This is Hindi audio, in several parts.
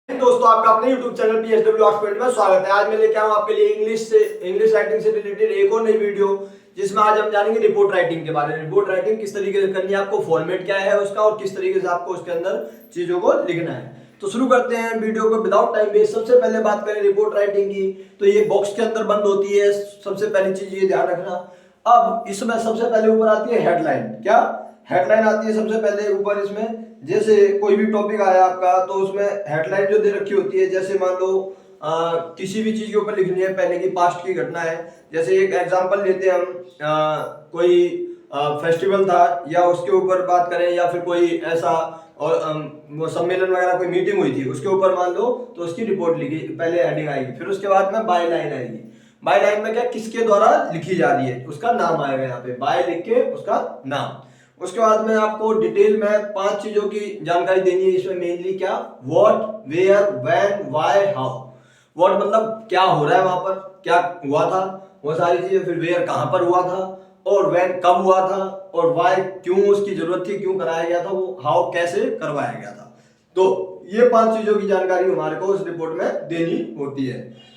दोस्तों आपका अपने YouTube चैनल PSW ऑक्सफोर्ड में स्वागत है। आज मैं लेके आऊँ आपके लिए इंग्लिश राइटिंग से रिलेटेड एक और नई वीडियो, जिसमें आज हम जानेंगे रिपोर्ट राइटिंग के बारे में। रिपोर्ट राइटिंग किस तरीके से करनी है, आपको फॉर्मेट क्या है उसका और किस तरीके से आपको उसके अंदर चीजों को लिखना है। तो शुरू करते हैं वीडियो को विदाउट टाइम वेस्ट। सबसे पहले बात करें रिपोर्ट राइटिंग की, तो ये बॉक्स के अंदर बंद होती है। सबसे पहली चीज ये ध्यान रखना। अब इसमें सबसे पहले ऊपर आती है हेडलाइन। क्या हेडलाइन आती है सबसे पहले ऊपर इसमें। जैसे कोई भी टॉपिक आया आपका तो उसमें हेडलाइन जो दे रखी होती है, जैसे मान लो किसी भी चीज के ऊपर लिखनी है, पहले की पास्ट की घटना है। जैसे एक एग्जांपल लेते हैं हम, कोई फेस्टिवल था या उसके ऊपर बात करें, या फिर कोई ऐसा और वो सम्मेलन वगैरह कोई मीटिंग हुई थी उसके ऊपर मान लो, तो उसकी रिपोर्ट लिखी, पहले हेडिंग आएगी, फिर उसके बाद में बाय लाइन आएगी। बाय लाइन में क्या किसके द्वारा लिखी जा रही है उसका नाम आएगा, यहाँ पे बाय लिख के उसका नाम। उसके बाद में आपको डिटेल में 5 चीजों की जानकारी देनी है इसमें। मेनली क्या, what, where, when, why, how. What मतलब क्या हो रहा है वहां पर, क्या हुआ था, वो सारी चीजें। फिर वेयर कहां पर हुआ था, और व्हेन कब हुआ था, और व्हाई क्यों उसकी जरूरत थी, क्यों कराया गया था वो, हाउ कैसे करवाया गया था। तो ये 5 चीजों की जानकारी हमारे को उस रिपोर्ट में देनी होती है।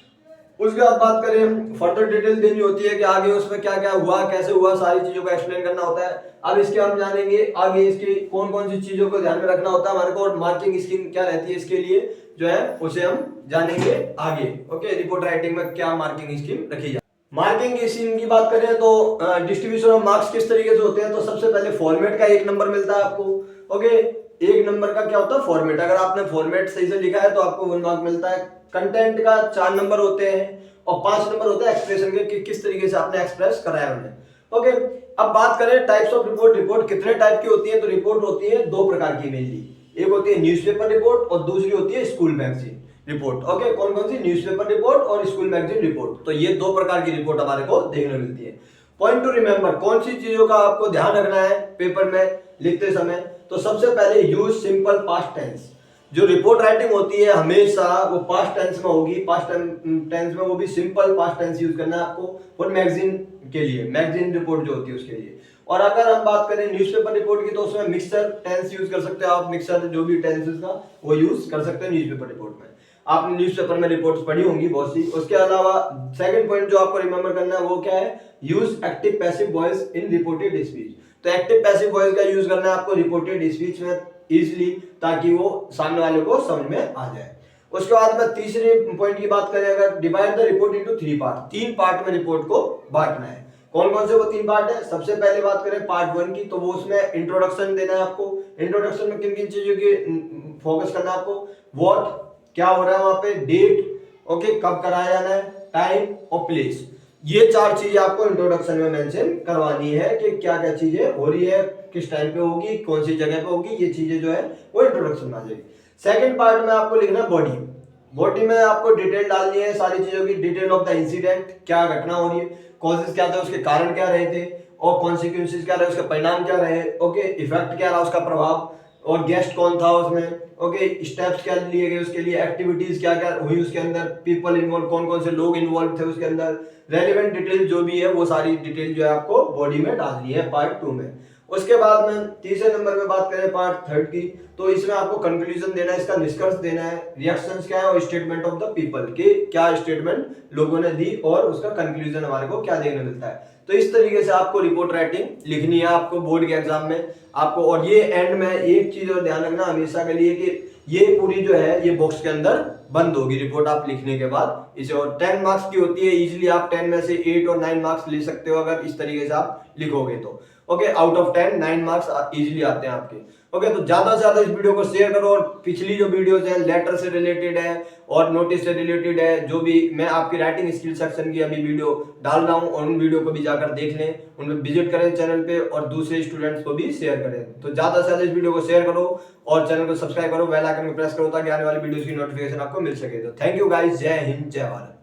उसके बाद बात करें, फर्दर डिटेल देनी होती है कि आगे उसमें क्या क्या हुआ, कैसे हुआ, सारी चीजों को एक्सप्लेन करना होता है। अब इसके हम जानेंगे आगे इसकी कौन कौन सी चीजों को ध्यान में रखना होता है हमारे को, और मार्किंग स्कीम क्या रहती है इसके लिए जो है उसे हम जानेंगे आगे। ओके, रिपोर्ट राइटिंग में क्या मार्किंग स्कीम रखी जाए। मार्किंग स्कीम की बात करें तो डिस्ट्रीब्यूशन ऑफ मार्क्स किस तरीके से होते हैं। तो सबसे पहले फॉर्मेट का 1 नंबर मिलता है आपको। ओके, 1 नंबर का क्या होता है, फॉर्मेट। अगर आपने फॉर्मेट सही से लिखा है तो आपको 1 मार्क मिलता है। कंटेंट का 4 नंबर होते हैं, और 5 नंबर होते हैं एक्सप्रेशन के, कि किस तरीके से आपने एक्सप्रेस कराया उन्हें। ओके, अब बात करें टाइप्स ऑफ रिपोर्ट। रिपोर्ट कितने टाइप की होती है, तो रिपोर्ट होती है 2 प्रकार की मेनली। एक होती है न्यूज़पेपर रिपोर्ट और दूसरी होती है स्कूल मैगजीन रिपोर्ट। ओके, कौन कौन सी, न्यूज़पेपर रिपोर्ट और स्कूल मैगजीन रिपोर्ट। तो ये 2 प्रकार की रिपोर्ट हमारे को देखने मिलती है। पॉइंट टू रिमेंबर, कौन सी चीजों का आपको ध्यान रखना है पेपर में लिखते समय। तो सबसे पहले यूज सिंपल पास्ट टेंस। जो रिपोर्ट राइटिंग होती है हमेशा वो पास्ट टेंस में होगी। पास्ट टेंस में वो भी सिंपल पास्ट टेंस यूज करना है आपको, और मैगजीन के लिए, मैगजीन रिपोर्ट जो होती है उसके लिए। और अगर हम बात करें न्यूज़पेपर रिपोर्ट की, तो उसमें मिक्सर टेंस यूज कर सकते हो आप। मिक्सर जो भी टेंस का वो यूज कर सकते हैं न्यूज़पेपर रिपोर्ट में। आपने न्यूज़पेपर में रिपोर्ट्स पढ़ी होंगी बहुत सी। उसके अलावा सेकंड पॉइंट जो आपको रिमेंबर करना है वो क्या है, use active passive voice in reported speech. तो एक्टिव पैसिव वॉइस का यूज करना है आपको रिपोर्टेड स्पीच में इजीली, ताकि वो सामने वाले को समझ में आ जाए। उसके बाद में तीसरे पॉइंट की बात करें, अगर divide the report into 3 part, 3 part में रिपोर्ट को बांटना है। कौन कौन से वो 3 पार्ट है, सबसे पहले बात करें पार्ट 1 की, तो वो उसमें इंट्रोडक्शन देना है आपको। इंट्रोडक्शन में किन किन चीजों की फोकस करना है आपको, व्हाट क्या हो रहा है वहां पे, डेट, ओके कब कराया जाना है, टाइम और प्लेस। ये 4 चीजें आपको इंट्रोडक्शन में मेंशन करवानी है कि क्या क्या चीजें हो रही है, किस टाइम पे होगी, कौन सी जगह पे होगी, ये चीजें जो है वो इंट्रोडक्शन में आ जाएगी। सेकंड पार्ट में आपको लिखना है बॉडी। बॉडी में आपको डिटेल डालनी है सारी चीजों की, डिटेल ऑफ द इंसिडेंट, क्या घटना हो रही है, कॉजेस क्या थे, उसके कारण क्या रहे थे, और कॉन्सिक्वेंसेस क्या रहे, उसके परिणाम क्या रहे, ओके इफेक्ट क्या रहा उसका प्रभाव, और गेस्ट कौन था उसमें, ओके स्टेप्स क्या लिए गए उसके लिए, एक्टिविटीज क्या क्या हुई उसके अंदर, पीपल इन्वॉल्व, कौन कौन से लोग इन्वॉल्व थे उसके अंदर, रेलेवेंट डिटेल जो भी है वो सारी डिटेल जो है आपको बॉडी में डालनी है पार्ट 2 में। उसके बाद में तीसरे नंबर में बात करें पार्ट 3 की, तो इसमें आपको कंक्लूजन देना है, इसका निष्कर्ष देना है, रिएक्शंस क्या है और स्टेटमेंट ऑफ द पीपल के क्या स्टेटमेंट लोगों ने दी, और उसका कंक्लूजन हमारे को क्या देखने मिलता है। तो इस तरीके से आपको रिपोर्ट राइटिंग लिखनी है आपको बोर्ड के एग्जाम में आपको। और ये एंड में एक चीज और ध्यान रखना हमेशा के लिए कि ये पूरी जो है ये बॉक्स के अंदर बंद होगी रिपोर्ट आप लिखने के बाद इसे। और 10 मार्क्स की होती है, इजीली आप 10 में से 8 और 9 मार्क्स ले सकते हो अगर इस तरीके से आप लिखोगे तो। Okay, out of 10 9 marks easily आते हैं आपके। ओके, तो ज्यादा से ज्यादा इस वीडियो को शेयर करो, और पिछली जो वीडियोस है लेटर से रिलेटेड है और नोटिस से रिलेटेड है, जो भी मैं आपकी राइटिंग स्किल सेक्शन की अभी वीडियो डाल रहा हूं, और उन वीडियो को भी जाकर देख लें, उनमें विजिट करें चैनल पे, और दूसरे स्टूडेंट्स को भी शेयर करें। तो ज्यादा से ज्यादा इस वीडियो को शेयर करो और चैनल को सब्सक्राइब करो, बेल आइकन को प्रेस करो, ताकि आने वाली वीडियोस की नोटिफिकेशन आपको मिल सके। तो थैंक यू गाइस, जय हिंद जय भारत।